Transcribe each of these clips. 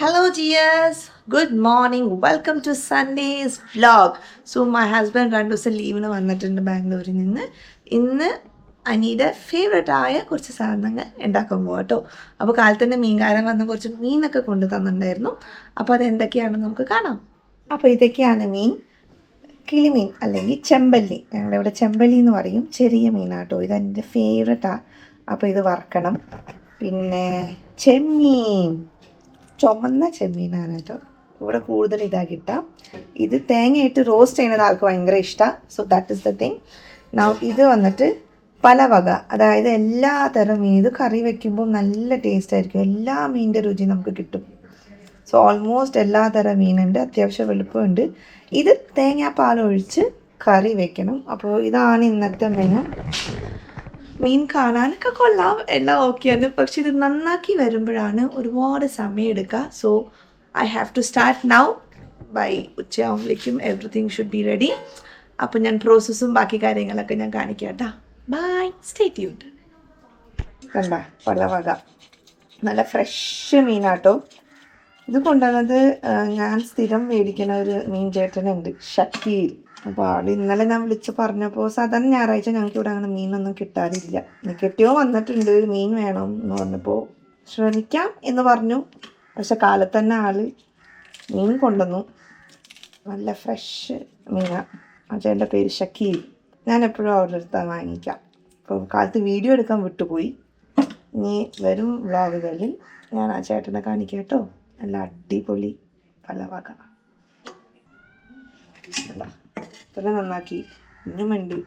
Hello dears, good morning. Welcome to Sunday's vlog. So my husband രണ്ടു ദിവസം ലീവിന് വന്നിട്ടുണ്ട് ബാംഗ്ലൂരിൽ നിന്ന്. ഇന്ന് അനിയുടെ ഫേവറേറ്റ് ആയ കുറച്ച് സാധനങ്ങൾ ഉണ്ടാക്കാൻ പോകാം കേട്ടോ. അപ്പോൾ കാലത്ത് തന്നെ മീൻകാരൻ വന്ന് കുറച്ച് മീനൊക്കെ കൊണ്ടു തന്നിട്ടുണ്ടായിരുന്നു. അപ്പോൾ അതെന്തൊക്കെയാണെന്ന് നമുക്ക് കാണാം. അപ്പോൾ ഇതൊക്കെയാണ് മീൻ. കിളിമീൻ അല്ലെങ്കിൽ ചെമ്പല്ലി, ഞങ്ങളിവിടെ ചെമ്പല്ലി എന്ന് പറയും. ചെറിയ മീനാട്ടോ, ഇതെൻ്റെ ഫേവറേറ്റാണ്. അപ്പോൾ ഇത് വറക്കണം. പിന്നെ ചെമ്മീൻ, ചുമന്ന ചെമ്മീനാണ് കേട്ടോ. ഇവിടെ കൂടുതൽ ഇതാ കിട്ടാം. ഇത് തേങ്ങയിട്ട് റോസ്റ്റ് ചെയ്യുന്നത് ആൾക്ക് ഭയങ്കര ഇഷ്ടമാണ്. So that is the thing. ഇത് വന്നിട്ട് പല വക, അതായത് എല്ലാ തരം മീൻ. ഇത് കറി വയ്ക്കുമ്പോൾ നല്ല ടേസ്റ്റ് ആയിരിക്കും. എല്ലാ മീനിൻ്റെ രുചി നമുക്ക് കിട്ടും. സോ ഓൾമോസ്റ്റ് എല്ലാ തരം മീനുണ്ട്, അത്യാവശ്യം വലുപ്പമുണ്ട്. ഇത് തേങ്ങാപ്പാലൊഴിച്ച് കറി വെക്കണം. അപ്പോൾ ഇതാണ് ഇന്നത്തെ മെനു. മീൻ കാണാനൊക്കെ കൊള്ളാം, എല്ലാം ഓക്കെയാണ്. പക്ഷെ ഇത് നന്നാക്കി വരുമ്പോഴാണ് ഒരുപാട് സമയം എടുക്കുക. So I have to start now. By ഉച്ചയാകുമ്പോഴേക്കും എവറിത്തിങ് ഷുഡ് ബി റെഡി. അപ്പോൾ ഞാൻ പ്രോസസ്സും ബാക്കി കാര്യങ്ങളൊക്കെ ഞാൻ കാണിക്കാം കേട്ടോ. Bye, stay tuned. കണ്ട പലവക നല്ല ഫ്രഷ് മീനാട്ടോ. ഇത് കൊണ്ടുവന്നത് ഞാൻ സ്ഥിരം മേടിക്കുന്ന ഒരു മീൻ ചേട്ടനുണ്ട്, ഷക്കീൽ. അപ്പോൾ ആൾ ഇന്നലെ ഞാൻ വിളിച്ച് പറഞ്ഞപ്പോൾ, സാധാരണ ഞായറാഴ്ച ഞങ്ങൾക്ക് ഇവിടെ അങ്ങനെ മീനൊന്നും കിട്ടാറില്ല. കെട്ടിയോ വന്നിട്ടുണ്ട്, മീൻ വേണം എന്ന് പറഞ്ഞപ്പോൾ ശ്രമിക്കാം എന്ന് പറഞ്ഞു. പക്ഷെ കാലത്ത് തന്നെ ആൾ മീൻ കൊണ്ടുവന്നു. നല്ല ഫ്രഷ് മീനാണ്. ആ ചേട്ടൻ്റെ പേര് ഷക്കീൽ. ഞാൻ എപ്പോഴും അവരുടെ അടുത്താണ് വാങ്ങിക്കാം. അപ്പോൾ കാലത്ത് വീഡിയോ എടുക്കാൻ വിട്ടുപോയി. ഇനി വരും വ്ളോഗുകളിൽ ഞാൻ ആ ചേട്ടനെ കാണിക്കാം കേട്ടോ. നല്ല അടിപൊളി പലവക. ഇത്ര നന്നാക്കി ഇന്നും ഉണ്ട്.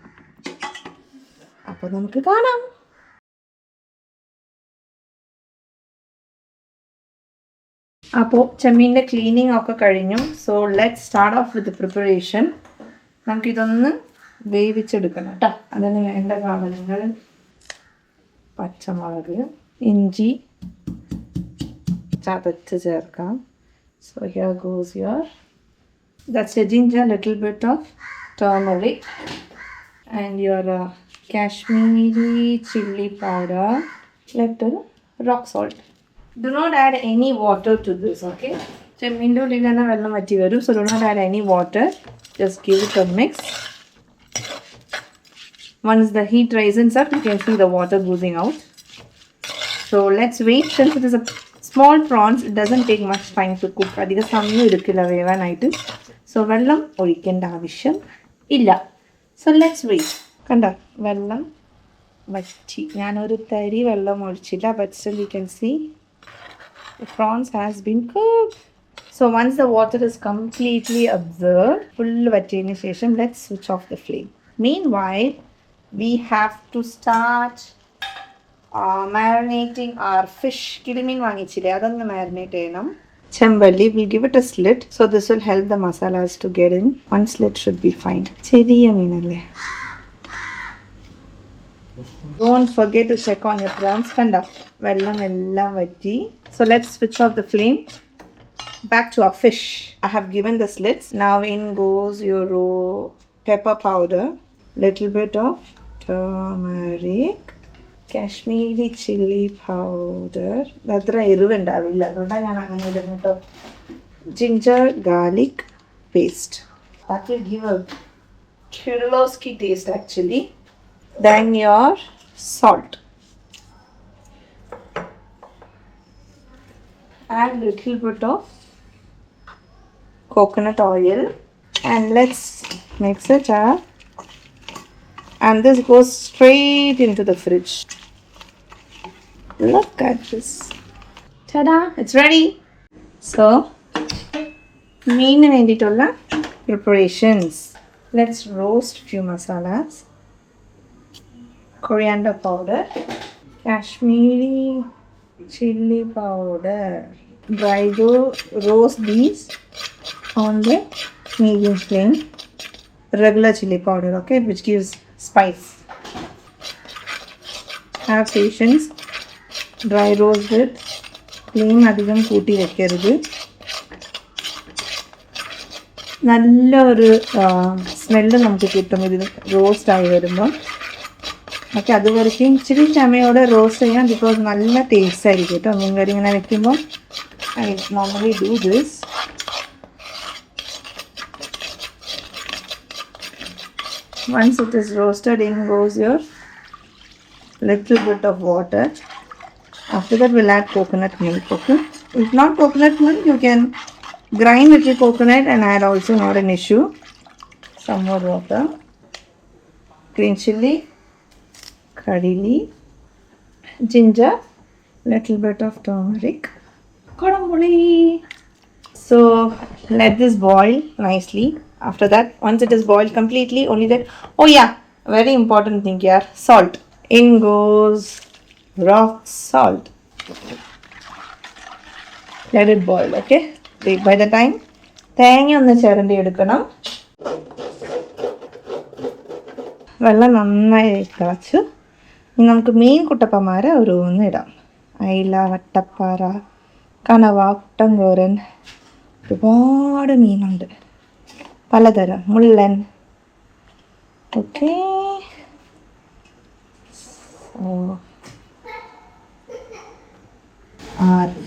അപ്പോൾ നമുക്ക് കാണാം. അപ്പോൾ ചെമ്മീൻ്റെ ക്ലീനിങ് ഒക്കെ കഴിഞ്ഞു. So let start off with preparation. നമുക്കിതൊന്ന് വേവിച്ചെടുക്കണം കേട്ടോ. അതിന് വേണ്ട സാധനങ്ങൾ: പച്ചമുളക്, ഇഞ്ചി ചതച്ച് ചേർക്കാം. So here goes your, that's a ginger, little bit of turmeric, and your Kashmiri chili powder, little rock salt. Do not add any water to this, okay? ചെമ്മീൻ്റെ ഉള്ളിൽ തന്നെ വെള്ളം വറ്റി വരും. So do not add any water. Just give it a mix. Once the heat rises up, you can see the water oozing out. So let's wait. Since it is a small prawns, it doesn't take much time to cook. അധിക സമയം എടുക്കില്ല വേവാനായിട്ട്. So വെള്ളം ഒഴിക്കേണ്ട ആവശ്യം ഇല്ല. So let's wait. കണ്ട വെള്ളം വറ്റി. ഞാനൊരു തരി വെള്ളം ഒഴിച്ചില്ല. But still you can see the prawns has been cooked. So once the water is completely absorbed, full വറ്റിയതിന് ശേഷം let's switch off the flame. Meanwhile, we have to start marinating our fish. കിളിമീൻ വാങ്ങിച്ചില്ലേ, അതൊന്ന് marinate ചെയ്യണം. ചെമ്പല്ലി, we'll give it a slit. So this will help the masalas to get in. One slit should be fine. ചെറിയ മീനല്ലേ. Don't forget to check on your prawns. കണ്ട വെള്ളം എല്ലാം വറ്റി. So let's switch off the flame. Back to our fish. I have given the slits. Now in goes your pepper powder, little bit of turmeric, Kashmiri chili powder. അത്ര എരിവുണ്ടാവില്ല, അതുകൊണ്ടാണ് ഞാൻ അങ്ങനെ ഇടുന്നത് കേട്ടോ. Ginger garlic paste. That will give a Kirillowski taste actually. Then your salt. Add little bit of coconut oil and let's mix it up. And this goes straight into the fridge. Look at this. Ta-da! It's ready. So, meen vendittulla preparations. Let's roast few masalas. Coriander powder, Kashmiri chili powder. Dry roast these on the medium flame. Regular chili powder, okay, which gives spice. Have patience. Dry roast it. Flame അധികം കൂട്ടി വെക്കരുത്. നല്ലൊരു smell നമുക്ക് കിട്ടും ഇത് roast ആയി വരുമ്പോൾ. Okay, അതുവരയ്ക്കും ഇച്ചിരി ക്ഷമയോടെ റോസ്റ്റ് ചെയ്യാം. ബിക്കോസ് നല്ല ടേസ്റ്റ് ആയിരിക്കും കേട്ടോ മീൻ കറി ഇങ്ങനെ വെക്കുമ്പോൾ. I normally do this. Once it is roasted, in goes your little bit of water. After that, we'll add coconut milk. Okay. If not coconut milk, you can grind little coconut and add also, not an issue. Some more water. Green chili, curry leaf, ginger, little bit of turmeric, kodambuli. So let this boil nicely. After that, once it is boiled completely, only that. Oh yeah, very important thing here. Salt. In goes rock salt. Let it boil. Okay. By the time തേങ്ങ ഒന്ന് ചിരണ്ടി എടുക്കണം. വെള്ളം നന്നായി തിളച്ചു. ഇനി നമുക്ക് മീൻ കുട്ടപ്പന്മാരെ ഓരോന്ന് ഇടാം. അയില, വട്ടപ്പാറ, കണവ, കുട്ടൻകോരൻ, ഒരുപാട് മീനുണ്ട്, പലതരം, മുള്ളൻ. ഓക്കെ.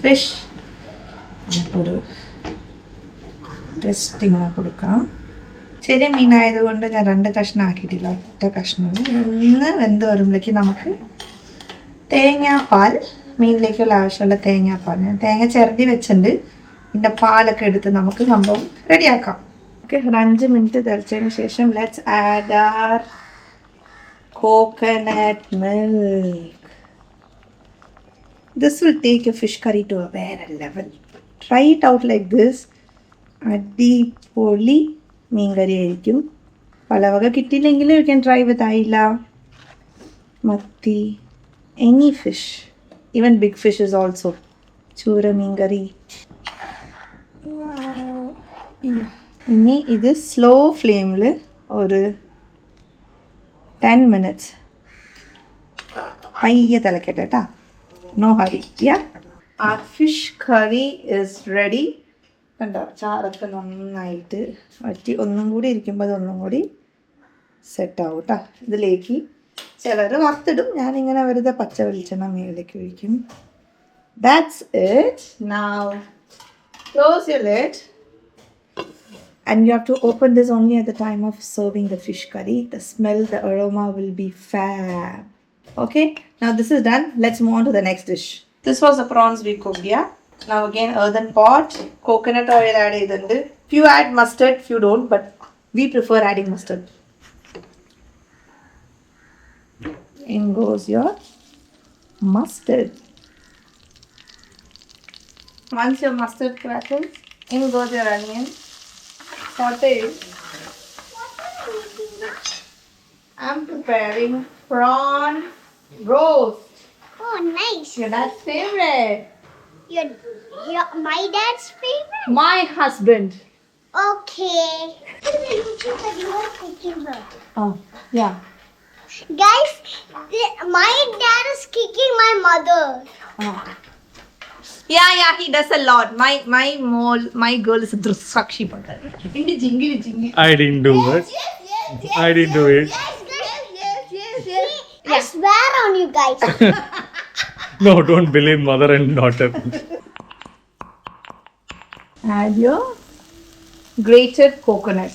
ഫിഷ് നമുക്കൊരു ടെസ്റ്റ് ഇങ്ങനെ കൊടുക്കാം. ചെറിയ മീനായതുകൊണ്ട് ഞാൻ 2 കഷ്ണം ആക്കിയിട്ടില്ല, ഒറ്റ കഷ്ണം. ഒന്ന് വെന്ത് വരുമ്പോഴേക്ക് നമുക്ക് തേങ്ങാപ്പാൽ, മീനിലേക്കുള്ള ആവശ്യമുള്ള തേങ്ങാപ്പാൽ, ഞാൻ തേങ്ങ ചിരണ്ടി വെച്ചിട്ടുണ്ട്. ഇതിൻ്റെ പാലൊക്കെ എടുത്ത് നമുക്ക് സംഭവം റെഡിയാക്കാം. ഓക്കെ. ഒരു 5 മിനിറ്റ് തിളച്ചതിന് ശേഷം let's add our coconut milk. This will take a fish curry to a better level. Try it out like this. അടിപൊളി മീൻ കറി ആയിരിക്കും. പല വക കിട്ടിയില്ലെങ്കിൽ you can try with ayala, mathi, any fish, even big fish is also. ചൂര മീൻ കറി. ഇനി ഇത് slow ഫ്ലെയിമിൽ ഒരു 10 minutes പയ്യെ തിളക്കട്ടെ കേട്ടോ. No hurry. ആ ഫിഷ് കറി ഇസ് റെഡി. കണ്ടോ, ചാറൊക്കെ നന്നായിട്ട് വറ്റി. ഒന്നും കൂടി ഇരിക്കുമ്പോൾ അതൊന്നും കൂടി സെറ്റാവും കേട്ടോ. ഇതിലേക്ക് ചിലർ വറുത്തിടും, ഞാനിങ്ങനെ വെറുതെ പച്ച വെളിച്ചെണ്ണ മേലേക്ക് ഒഴിക്കും. That's it. Now close your lid. And you have to open this only at the time of serving the fish curry. The smell, the aroma will be fab. Okay, now this is done. Let's move on to the next dish. This was the prawns we cooked, yeah? Now again, earthen pot, coconut oil add idundu. Few add mustard, few don't, but we prefer adding mustard. In goes your mustard. Once your mustard crackles, in goes your onion. Saute. I'm preparing prawn roast. Oh, nice. Your dad's favorite. Your my dad's favorite? My husband. Okay. You are kicking her. Oh, yeah. Guys, my dad is kicking my mother. Oh. Yeah, he does a lot. My girl is a drusakshi mother. I didn't do it. I didn't do it. Yes. I swear on you guys. No, don't believe mother and daughter. Add your grated coconut.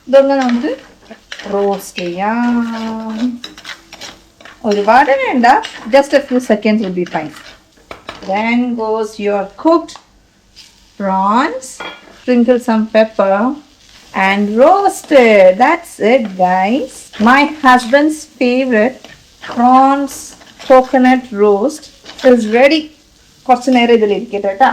ഇതൊന്ന് നമുക്ക് roast ചെയ്യാം. ഒരുപാട് വേണ്ട, just a few seconds will be fine. Then goes your cooked prawns. Sprinkle some pepper and roast it. That's it, guys. My husband's favorite prawns coconut roast is ready. കുറച്ച് നേരം ഇതിലിരിക്കട്ടെ കേട്ടോ.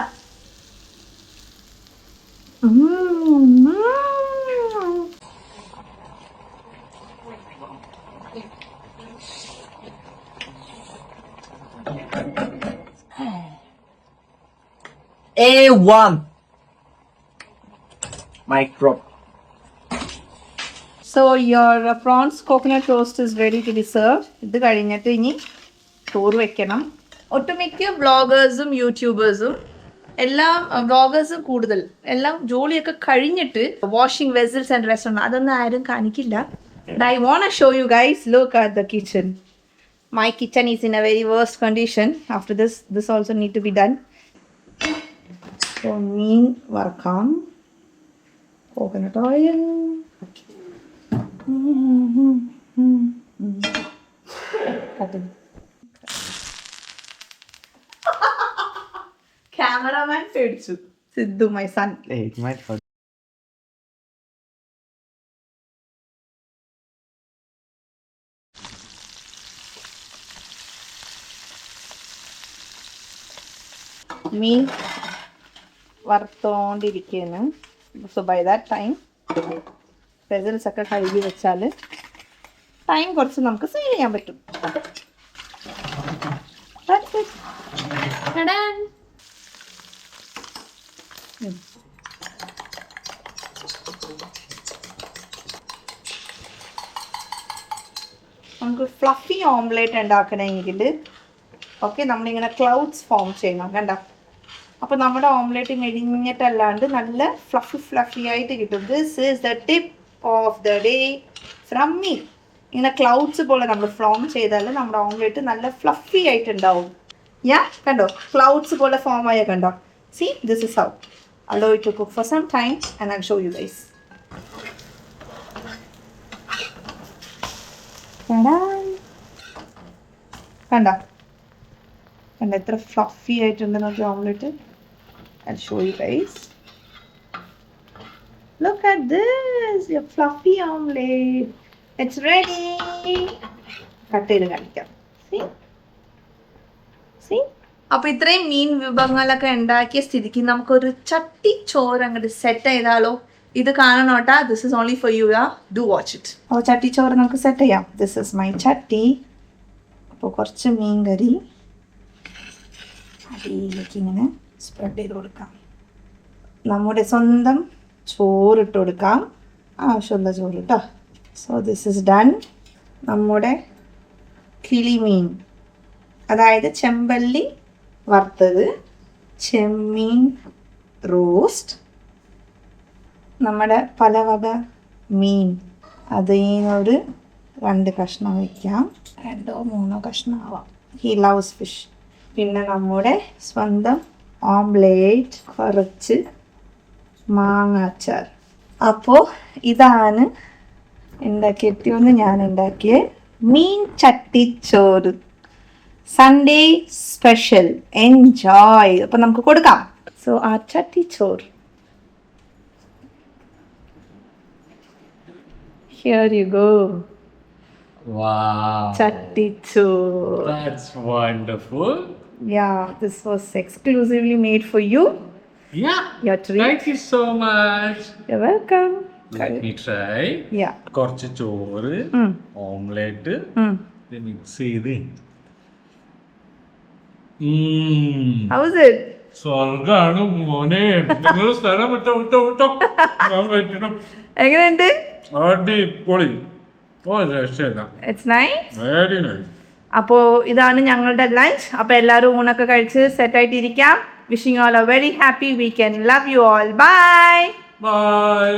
A1 micro. So your prawns coconut roast is ready to be served. ഇത് കഴിഞ്ഞിട്ട് ഇനി ചോറ് വെക്കണം. ഒട്ടുമിക്ക വ്ളോഗേഴ്സും യൂട്യൂബേഴ്സും എല്ലാം വ്ളോഗേഴ്സും കൂടുതൽ എല്ലാം ജോലിയൊക്കെ കഴിഞ്ഞിട്ട് വാഷിംഗ് വെസൽസ് ആൻഡ് റെസ്റ്റോറൻറ്റ് അതൊന്നും ആരും കാണിക്കില്ല. I want to show you guys. Look at the kitchen. My kitchen is in a very worst condition. After this also need to be done. So, മീൻ വറക്കാം. Coconut oil. Cameraman പേടിച്ചു. Sidhu, my son. It might hurt. മീൻ വറുത്തോണ്ടിരിക്കുന്നു. So by that time vessels ഒക്കെ കഴുകി വെച്ചാൽ time കുറച്ച് നമുക്ക് സേവ് ചെയ്യാൻ പറ്റും. That's it. Ta-da! നമുക്ക് ഫ്ലഫി ഓംലേറ്റ് ഉണ്ടാക്കണമെങ്കിൽ ഓക്കെ നമ്മളിങ്ങനെ ക്ലൗഡ്സ് ഫോം ചെയ്യണം. കണ്ട, അപ്പോൾ നമ്മുടെ ഓംലേറ്റ് മെലിഞ്ഞിട്ടല്ലാണ്ട് നല്ല ഫ്ലഫി ആയിട്ട് കിട്ടും. This is the tip of the day from me. ഇങ്ങനെ ക്ലൗഡ്സ് പോലെ നമ്മൾ ഫോം ചെയ്താൽ നമ്മുടെ ഓംലേറ്റ് നല്ല ഫ്ലഫി ആയിട്ടുണ്ടാവും. കണ്ടോ, ക്ലൗഡ്സ് പോലെ ഫോം ആയ കണ്ടോ. C, this is how. Allow it to cook for some time and I'll show you guys. കണ്ട എത്ര ഫ്ലഫി ആയിട്ടുണ്ട് നോക്കി omelette. I'll show you guys. Look at this, your fluffy omelette. It's ready. Cut ചെയ്ത് കാണിക്കാം. See? അപ്പോൾ ഇത്രയും മീൻ വിഭവങ്ങളൊക്കെ ഉണ്ടാക്കിയ സ്ഥിതിക്ക് നമുക്കൊരു ചട്ടി ചോറ് അങ്ങോട്ട് സെറ്റ് ചെയ്താലോ. ഇത് കാണണോട്ടാ. This is only for you. Do watch it. അപ്പോൾ ചട്ടി ചോറ് നമുക്ക് സെറ്റ് ചെയ്യാം. ദിസ് ഇസ് മൈ ചട്ടി. അപ്പോൾ കുറച്ച് മീൻ കറി അടിയിലേക്ക് ഇങ്ങനെ സ്പ്രെഡ് ചെയ്ത് കൊടുക്കാം. നമ്മുടെ സ്വന്തം ചോറിട്ട് കൊടുക്കാം. ആവശ്യമുള്ള ചോറ് കേട്ടോ. So this is done. നമ്മുടെ കിളിമീൻ, അതായത് ചെമ്പല്ലി വറുത്തത്, ചെമ്മീൻ റോസ്റ്റ്, നമ്മുടെ പലവക മീൻ, അതിനൊരു 2 കഷ്ണം വയ്ക്കാം. 2-3 കഷ്ണം ആവാം. He loves fish. പിന്നെ നമ്മുടെ സ്വന്തം ഓംലേറ്റ്, കുറച്ച് മാങ്ങ അച്ചാർ. അപ്പോൾ ഇതാണ് എൻ്റെ കെട്ടിയൊന്ന് ഞാൻ ഉണ്ടാക്കിയ മീൻ ചട്ടിച്ചോറ്. Sunday special. എൻജോയ്. അപ്പം നമുക്ക് കൊടുക്കാം. സോ ആ ചട്ടിച്ചോറ്. Here you go. Wow. Chattichore. That's wonderful. Yeah, this was exclusively made for you. Yeah. Your treat. Thank you so much. You're welcome. Let me try. Yeah. കുറച്ച് ചോറ്, omelette mix ചെയ്ത്. How's it? സ്വർഗാണ് മോനെ. നിങ്ങൾ സ്ഥലം വിട്ടോ. ഞാൻ പറ്റണം. എങ്ങനെയുണ്ട്? അടിപൊളി. രക്ഷയില്ല. It's nice. Very nice. അപ്പോൾ ഇതാണ് ഞങ്ങളുടെ ലഞ്ച്. അപ്പോൾ എല്ലാവരും ഊണൊക്കെ കഴിച്ച് സെറ്റായിട്ടിരിക്കാം. Wishing all a very happy weekend. Love you all. Bye. By.